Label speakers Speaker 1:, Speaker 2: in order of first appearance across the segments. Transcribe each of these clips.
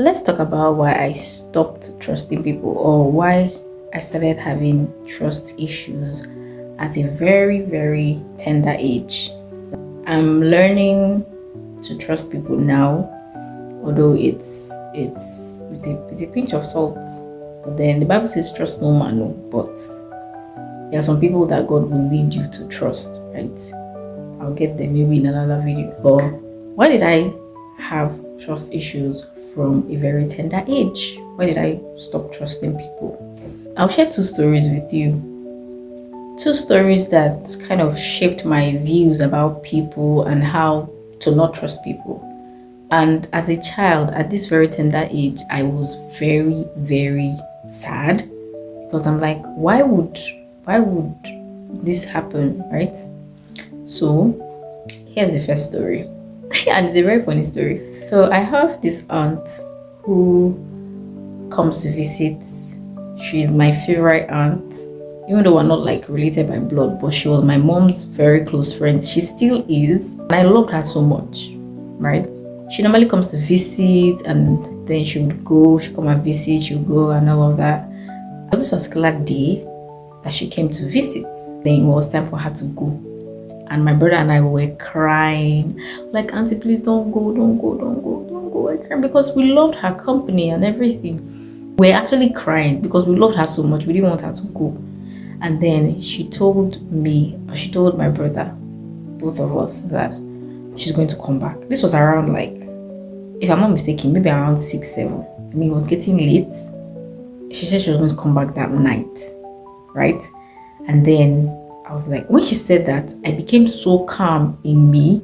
Speaker 1: Let's talk about why I stopped trusting people, or why I started having trust issues at a very, very tender age. I'm learning to trust people now, although it's with a pinch of salt. But then the Bible says trust no man, no. But there are some people that God will lead you to trust, right? I'll get there maybe in another video. But why did I have trust issues from a very tender age? Why did I stop trusting people? I'll share two stories with you. Two stories that kind of shaped my views about people and how to not trust people. And as a child, at this very tender age, I was very, very sad because I'm like, why would this happen, right? So here's the first story. And it's a very funny story. So I have this aunt who comes to visit. She's my favorite aunt, even though we're not like related by blood, but she was my mom's very close friend. She still is, and I loved her so much, right? She normally comes to visit, and then she would go, she'd come and visit, she would go, and all of that. There was this particular day that she came to visit. Then it was time for her to go. And my brother and I were crying, like, Auntie, please don't go, don't go, don't go, don't go. Because we loved her company and everything. We're actually crying because we loved her so much. We didn't want her to go. And then she told my brother, both of us, that she's going to come back. This was around, like, if I'm not mistaken, maybe around 6, 7. I mean, it was getting late. She said she was going to come back that night, right? And then I was like, when she said that, I became so calm in me.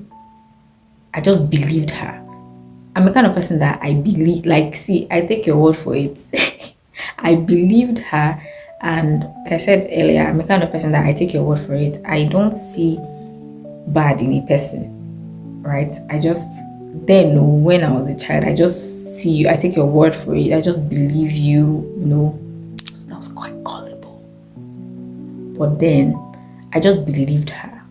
Speaker 1: I just believed her. I'm the kind of person that I believe, like, see, I take your word for it. I believed her. And like I said earlier, I'm the kind of person that I take your word for it. I don't see bad in a person, right? I just, then when I was a child, I just see you, I take your word for it. I just believe you, So that was quite gullible. But then, I just believed her.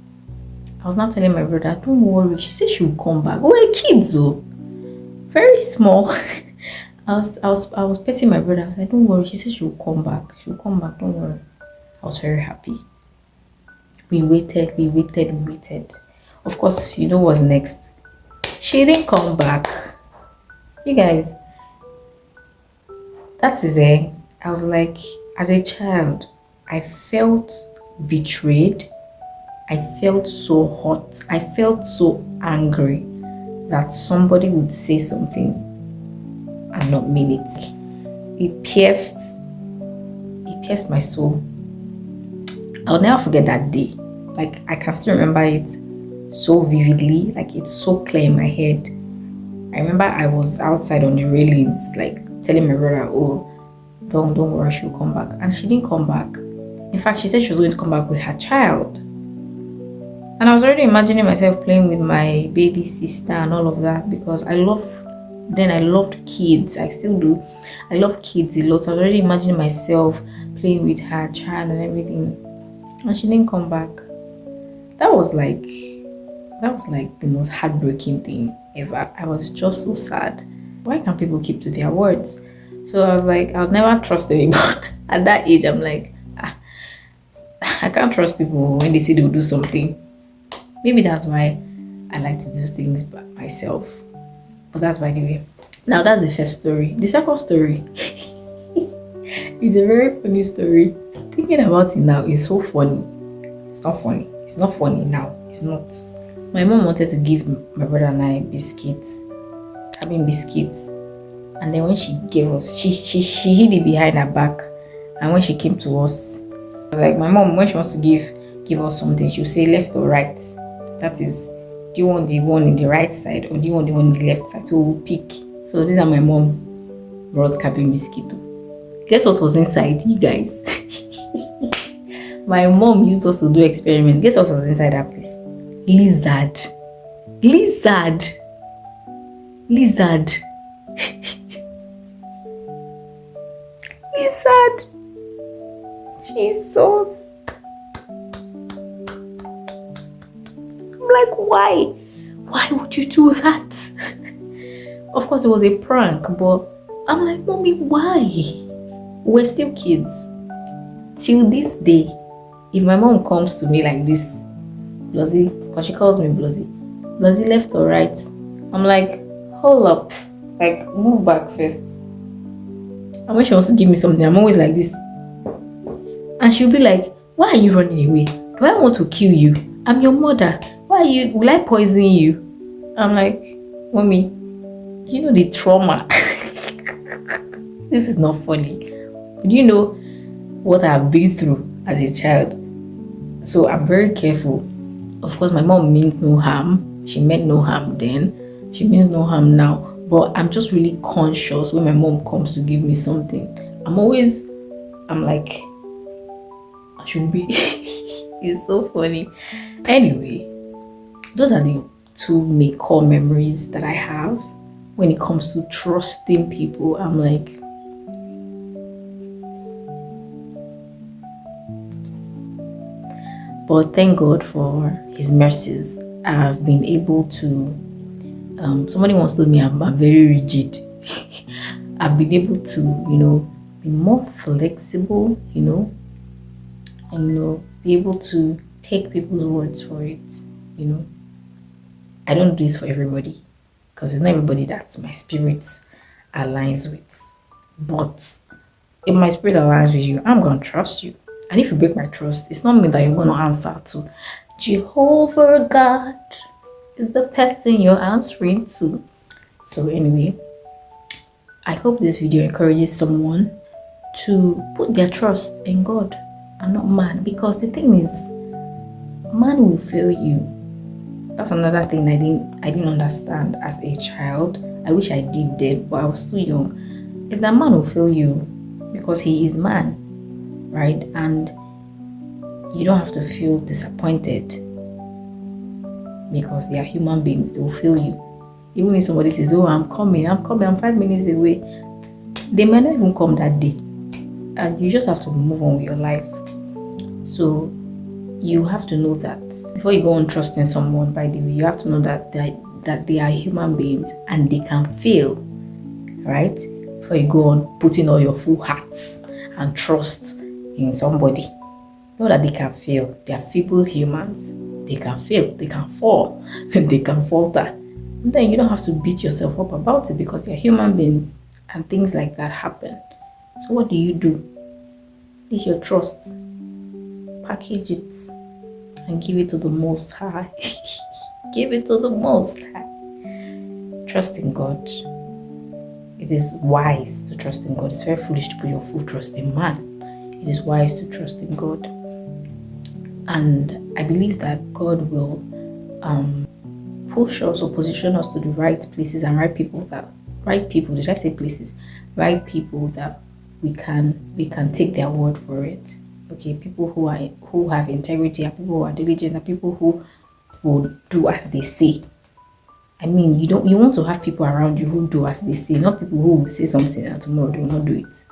Speaker 1: I was not telling my brother, don't worry. She said she would come back. We were kids though. Very small. I was petting my brother. I was like, don't worry. She said she will come back. She will come back. Don't worry. I was very happy. We waited. Of course, you know what's next. She didn't come back. You guys, that is it. I was like, as a child, I felt betrayed. I felt so hot. I felt so angry that somebody would say something and not mean it. It pierced my soul. I'll never forget that day. Like, I can still remember it so vividly. Like, it's so clear in my head. I remember I was outside on the railings, like, telling my brother, oh, don't worry, she'll come back. And she didn't come back. In fact, she said she was going to come back with her child. And I was already imagining myself playing with my baby sister and all of that, because I loved kids. I still do. I love kids a lot. I was already imagining myself playing with her child and everything. And she didn't come back. That was like the most heartbreaking thing ever. I was just so sad. Why can't people keep to their words? So I was like, I'll never trust anybody. At that age, I'm like, I can't trust people when they say they'll do something. Maybe that's why I like to do things by myself. But that's by the way. Now that's the first story. The second story is a very funny story. Thinking about it now is so funny. It's not funny. It's not funny now. It's not. My mom wanted to give my brother and I biscuits, having biscuits. And then when she gave us, she hid it behind her back. And when she came to us, I was like, my mom, when she wants to give us something, she'll say left or right. That is, do you want the one in the right side or do you want the one in the left side? So we'll pick. So these are my mom brought cabin biscuit. Guess what was inside, you guys? My mom used us to do experiments. Guess what was inside that place? Lizard. Jesus. I'm like, why would you do that? Of course it was a prank, but I'm like, mommy, why? We're still kids. Till this day, if my mom comes to me like this, Blozy, because she calls me Blozy, Blozy left or right, I'm like, hold up, like move back first. And when she wants to give me something, I'm always like this. And she'll be like, why are you running away? Do I want to kill you? I'm your mother. Will I poison you? I'm like, mommy, do you know the trauma? This is not funny. Do you know what I've been through as a child? So I'm very careful. Of course, my mom means no harm. She meant no harm then. She means no harm now. But I'm just really conscious when my mom comes to give me something. I'm like, I should be. It's so funny. Anyway, those are the two main core memories that I have when it comes to trusting people. I'm like, but thank God for His mercies. I've been able to. Somebody once told me I'm very rigid. I've been able to, be more flexible, and be able to take people's words for it. I don't do this for everybody because it's not everybody that my spirit aligns with. But if my spirit aligns with you, I'm gonna trust you. And if you break my trust, it's not me that you're gonna answer to. Jehovah God is the person you're answering to. So anyway, I hope this video encourages someone to put their trust in God and not man, because the thing is, man will fail you. That's another thing I didn't understand as a child. I wish I did then, but I was too young. Is that man will fail you because he is man, right? And you don't have to feel disappointed because they are human beings. They will fail you. Even if somebody says, oh, I'm coming, I'm 5 minutes away, they may not even come that day. And you just have to move on with your life. So you have to know that before you go on trusting someone, by the way, you have to know that they are human beings and they can fail, right? Before you go on putting all your full hearts and trust in somebody, know that they can fail. They are feeble humans. They can fail, they can fall, they can falter. And then you don't have to beat yourself up about it because they're human beings and things like that happen. So what do? It's your trust. Package it and give it to the Most High. Give it to the Most High. Trust in God. It is wise to trust in God. It's very foolish to put your full trust in man. It is wise to trust in God. And I believe that God will push us or position us to the right places and right people, that we can take their word for it. Okay, people who have integrity, and people who are diligent, and people who will do as they say. I mean, you want to have people around you who do as they say, not people who will say something and tomorrow they will not do it.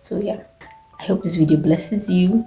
Speaker 1: So yeah, I hope this video blesses you.